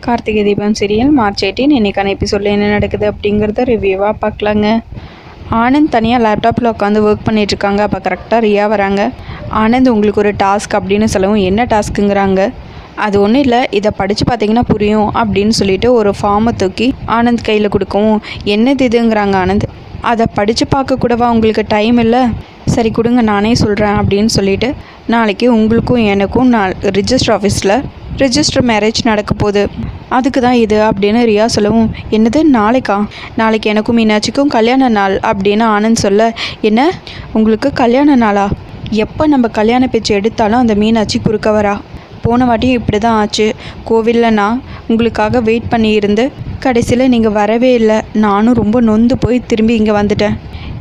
Karthigai Deepam serial March 18 இன்றைக்கான எபிசோடில் என்ன நடக்குது அப்படிங்கிறத ரிவ்யூவாக பார்க்கலாங்க. ஆனந்த் தனியாக லேப்டாப்பில் உட்காந்து ஒர்க் பண்ணிகிட்ருக்காங்க. அப்போ கரெக்டாக ரியா வராங்க. ஆனந்த் உங்களுக்கு ஒரு டாஸ்க் அப்படின்னு சொல்லவும் என்ன டாஸ்க்குங்கிறாங்க. அது ஒன்றும் இல்லை, இதை படித்து பார்த்தீங்கன்னா புரியும் அப்படின்னு சொல்லிட்டு ஒரு ஃபார்மை தூக்கி ஆனந்த் கையில் கொடுக்கவும் என்னது இதுங்கிறாங்க ஆனந்த். அதை படித்து பார்க்க கூடவா உங்களுக்கு டைம் இல்லை? சரி கொடுங்க நானே சொல்கிறேன் அப்படின்னு சொல்லிட்டு நாளைக்கு உங்களுக்கும் எனக்கும் ரிஜிஸ்டர் ஆஃபீஸில் ரிஜிஸ்டர் மேரேஜ் நடக்க போகுது, அதுக்கு தான் இது அப்படின்னு ரியா சொல்லவும் என்னது நாளைக்கா? நாளைக்கு எனக்கும் மீனாட்சிக்கும் கல்யாண நாள் அப்படின்னு ஆனந்த் சொல்ல என்ன உங்களுக்கு கல்யாண நாளா? எப்போ நம்ம கல்யாண பேச்சு எடுத்தாலும் அந்த மீனாட்சி குறுக்க வரா. போன வாட்டியும் இப்படி தான் ஆச்சு. கோவிலில் நான் உங்களுக்காக வெயிட் பண்ணியிருந்து கடைசியில் நீங்கள் வரவே இல்லை. நானும் ரொம்ப நொந்து போய் திரும்பி இங்கே வந்துட்டேன்.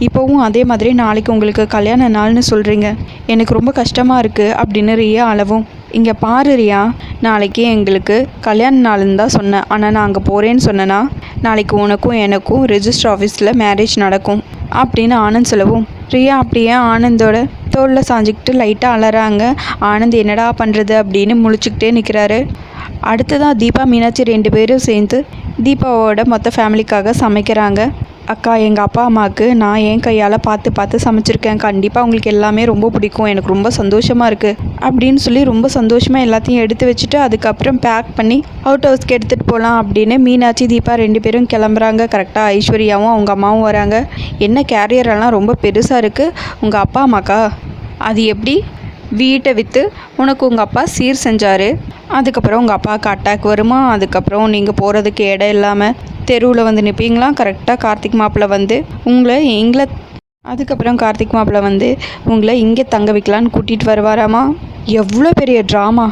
இப்போவும் அதே மாதிரி நாளைக்கு உங்களுக்கு கல்யாண நாள்னு சொல்கிறீங்க, எனக்கு ரொம்ப கஷ்டமாக இருக்குது அப்படின்னு ரியா அளவும். இங்கே பாரு ரியா, நாளைக்கு எங்களுக்கு கல்யாண நாள்னு தான் சொன்னேன். ஆனால் நான் அங்கே போகிறேன்னு சொன்னேன்னா நாளைக்கு உனக்கும் எனக்கும் ரிஜிஸ்டர் ஆஃபீஸில் மேரேஜ் நடக்கும் அப்படின்னு ஆனந்த் சொல்லவும் ரியா அப்படியே ஆனந்தோட தோளில் சாஞ்சிக்கிட்டு லைட்டாக அலறாங்க. ஆனந்த் என்னடா பண்ணுறது அப்படின்னு முழிச்சுக்கிட்டே நிற்கிறாரு. அடுத்ததான் தீபா மீனாட்சி 2 பேரும் சேர்ந்து தீபாவோட மொத்த ஃபேமிலிக்காக சமைக்கிறாங்க. அக்கா, எங்கள் அப்பா அம்மாவுக்கு நான் என் கையால் பார்த்து சமைச்சிருக்கேன். கண்டிப்பாக உங்களுக்கு எல்லாமே ரொம்ப பிடிக்கும். எனக்கு ரொம்ப சந்தோஷமாக இருக்குது அப்படின்னு சொல்லி ரொம்ப சந்தோஷமாக எல்லாத்தையும் எடுத்து வச்சுட்டு அதுக்கப்புறம் பேக் பண்ணி அவுட் ஹவுஸ்க்கு எடுத்துகிட்டு போகலாம் அப்படின்னு மீனாட்சி தீபா 2 பேரும் கிளம்புறாங்க. கரெக்டாக ஐஸ்வர்யாவும் அவங்க அம்மாவும் வராங்க. என்ன கேரியரெல்லாம் ரொம்ப பெருசாக இருக்குது, உங்கள் அப்பா அம்மாக்கா? அது எப்படி? வீட்டை விற்று உனக்கு உங்கள் அப்பா சீர் செஞ்சார், அதுக்கப்புறம் உங்கள் அப்பாவுக்கு அட்டாக் வருமா, அதுக்கப்புறம் நீங்கள் போகிறதுக்கு இடம் இல்லாமல் தெருவில் வந்து நிற்பீங்களா? கரெக்டாக கார்த்திக் மாப்பிள்ளை வந்து அதுக்கப்புறம் கார்த்திக் மாப்பிள்ளை வந்து உங்களை இங்கே தங்க வைக்கலான்னு கூட்டிகிட்டு வருவாராமா. எவ்வளோ பெரிய ட்ராமா!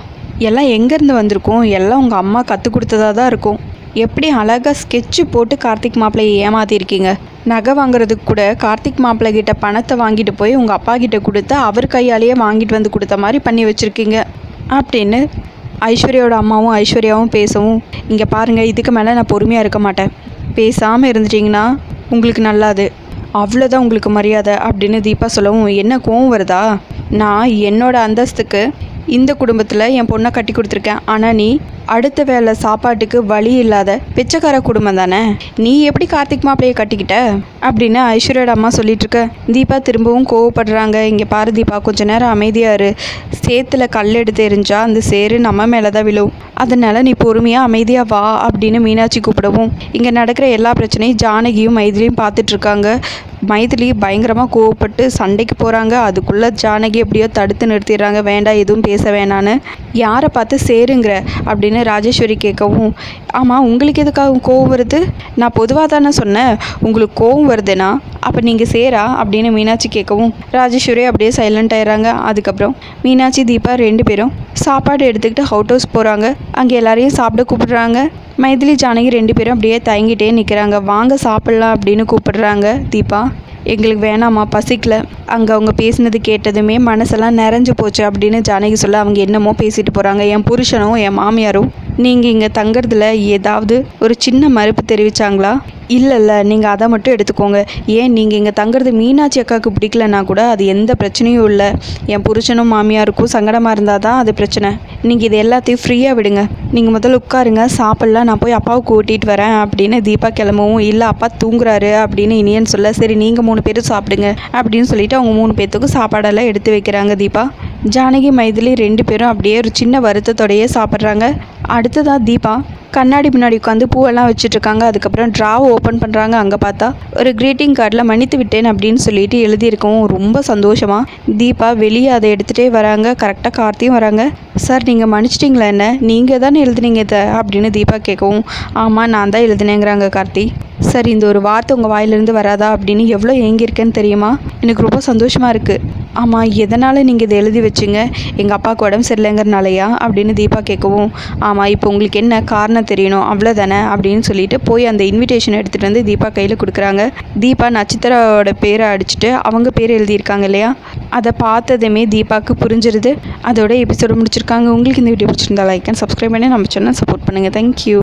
எல்லாம் எங்கேருந்து வந்திருக்கும்? எல்லாம் உங்கள் அம்மா கற்றுக் கொடுத்ததாக தான் இருக்கும். எப்படி அழகாக ஸ்கெட்சு போட்டு கார்த்திக் மாப்பிள்ளையை ஏமாற்றிருக்கீங்க. நகை வாங்குறதுக்கு கூட கார்த்திக் மாப்பிள்ளை கிட்ட பணத்தை வாங்கிட்டு போய் உங்கள் அப்பா கிட்ட கொடுத்து அவர் கையாலேயே வாங்கிட்டு வந்து கொடுத்த மாதிரி பண்ணி வச்சுருக்கீங்க அப்படின்னு ஐஸ்வர்யாவோட அம்மாவும் ஐஸ்வர்யாவும் பேசவும் இங்கே பாருங்கள், இதுக்கு மேலே நான் பொறுமையாக இருக்க மாட்டேன். பேசாமல் இருந்துட்டிங்கன்னா உங்களுக்கு நல்லாது, அவ்வளோதான் உங்களுக்கு மரியாதை அப்படின்னு தீபா சொல்லவும் என்ன கோவம் வருதா? நான் என்னோட அந்தஸ்துக்கு இந்த குடும்பத்தில் என் பொண்ணை கட்டி கொடுத்துருக்கேன். ஆனால் நீ அடுத்த வேளை சாப்பாட்டுக்கு வழி இல்லாத பிச்சைக்கார குடும்பம் தானே. நீ எப்படி கார்த்திக் மாப்பிள்ளையை கட்டிக்கிட்ட அப்படின்னு ஐஸ்வர்யோட அம்மா சொல்லிட்டுருக்க. தீபா திரும்பவும் கோவப்படுறாங்க. இங்கே பாரு தீபா, கொஞ்ச நேரம் அமைதியாரு. சேத்துல கல் எடுத்து எரிஞ்சா அந்த சேரு நம்ம மேலே தான் விழும். அதனால் நீ பொறுமையாக அமைதியாக வா அப்படின்னு மீனாட்சி கூப்பிடவும் இங்கே நடக்கிற எல்லா பிரச்சனையும் ஜானகியும் மைதிலியும் பார்த்துட்ருக்காங்க. மைதிலி பயங்கரமாக கோவப்பட்டு சண்டைக்கு போகிறாங்க. அதுக்குள்ளே ஜானகி எப்படியோ தடுத்து நிறுத்திடுறாங்க. வேண்டாம், எதுவும் பேச வேணான்னு. யாரை பார்த்து சேருங்கிற அப்படின்னு ராஜேஸ்வரி கேட்கவும் ஆமாம், உங்களுக்கு எதுக்காக கோவம் வருது? நான் பொதுவாக தானே சொன்னேன். உங்களுக்கு கோவம் வருதுன்னா அப்போ நீங்கள் சேரா அப்படின்னு மீனாட்சி கேட்கவும் ராஜேஸ்வரி அப்படியே சைலண்ட் ஆயிடுறாங்க. அதுக்கப்புறம் மீனாட்சி தீபா 2 பேரும் சாப்பாடு எடுத்துக்கிட்டு அவுட் ஹவுஸ் போகிறாங்க. அங்கே எல்லாரையும் சாப்பிட கூப்பிடுறாங்க. மைதிலி ஜானகி 2 பேரும் அப்படியே தயங்கிட்டே நிற்கிறாங்க. வாங்க சாப்பிட்லாம் அப்படின்னு கூப்பிடுறாங்க. தீபா, எங்களுக்கு வேணாம்மா, பசிக்கல. அங்கே அவங்க பேசினது கேட்டதுமே மனசெல்லாம் நிறைஞ்சு போச்சு அப்படின்னு ஜானகி சொல்ல அவங்க என்னமோ பேசிட்டு போகிறாங்க. என் புருஷனும் என் மாமியாரும் நீங்கள் இங்கே தங்குறதுல ஏதாவது ஒரு சின்ன மறுப்பு தெரிவித்தாங்களா? இல்லை, நீங்கள் அதை மட்டும் எடுத்துக்கோங்க. ஏன் நீங்கள் இங்கே தங்குறது மீனாட்சி அக்காவுக்கு பிடிக்கலன்னா கூட அது எந்த பிரச்சனையும் இல்லை. என் புருஷனும் மாமியாருக்கும் சங்கடமாக இருந்தால் தான் அது பிரச்சனை. நீங்கள் இது எல்லாத்தையும் ஃப்ரீயாக விடுங்க. நீங்கள் முதல்ல உட்காருங்க, சாப்பிட்லாம், நான் போய் அப்பாவை கூட்டிகிட்டு வரேன் அப்படின்னு தீபா கிளம்பவும் இல்லை அப்பா தூங்குறாரு அப்படின்னு இனியன் சொல்ல சரி நீங்கள் 3 பேரும் சாப்பிடுங்க அப்படின்னு சொல்லிட்டு அவங்க 3 பேர்த்துக்கும் சாப்பாடெல்லாம் எடுத்து வைக்கிறாங்க. தீபா, ஜானகி, மைதிலி 2 பேரும் அப்படியே ஒரு சின்ன வருத்தத்தோடையே சாப்பிட்றாங்க. அடுத்ததாக தீபா கண்ணாடி முன்னாடி உட்காந்து பூவெல்லாம் வச்சுட்ருக்காங்க. அதுக்கப்புறம் ட்ராவை ஓப்பன் பண்ணுறாங்க. அங்கே பார்த்தா ஒரு க்ரீட்டிங் கார்டில் மன்னித்து விட்டேன் அப்படின்னு சொல்லிட்டு எழுதியிருக்கவும் ரொம்ப சந்தோஷமாக தீபா வெளியே அதை எடுத்துகிட்டே வராங்க. கரெக்டாக கார்த்தியும் வராங்க. சார், நீங்கள் மன்னிச்சிட்டிங்களா? என்ன நீங்கள் தானே எழுதுனீங்க இதை அப்படின்னு தீபா கேட்கவும் ஆமாம், நான் தான் எழுதினேங்கிறாங்க கார்த்தி. சரி, இந்த ஒரு வார்த்தை உங்கள் வாயிலிருந்து வராதா அப்படின்னு எவ்வளோ ஏங்கியிருக்கேன்னு தெரியுமா? எனக்கு ரொம்ப சந்தோஷமாக இருக்குது. ஆமாம், எதனால் நீங்கள் இதை எழுதி வச்சிங்க? எங்கள் அப்பாவுக்கு உடம்பு சரியில்லைங்கிறனாலையா அப்படின்னு தீபா கேட்கவும் ஆமாம், இப்போ உங்களுக்கு என்ன காரணம் தெரியணும் அவ்வளோதானே அப்படின்னு சொல்லிட்டு போய் அந்த இன்விடேஷன் எடுத்துகிட்டு வந்து தீபா கையில் கொடுக்குறாங்க. தீபா நட்சத்திரோட பேரை அடிச்சுட்டு அவங்க பேர் எழுதியிருக்காங்க இல்லையா, அதை பார்த்ததுமே தீபாவுக்கு புரிஞ்சிருது. அதோட எபிசோடு முடிச்சிருக்காங்க. உங்களுக்கு இந்த வீடியோ பிடிச்சிருந்தா லைக் அண்ட் சப்ஸ்கிரைப் பண்ணி நம்ம சேனல் சப்போர்ட் பண்ணுங்கள். தேங்க்யூ.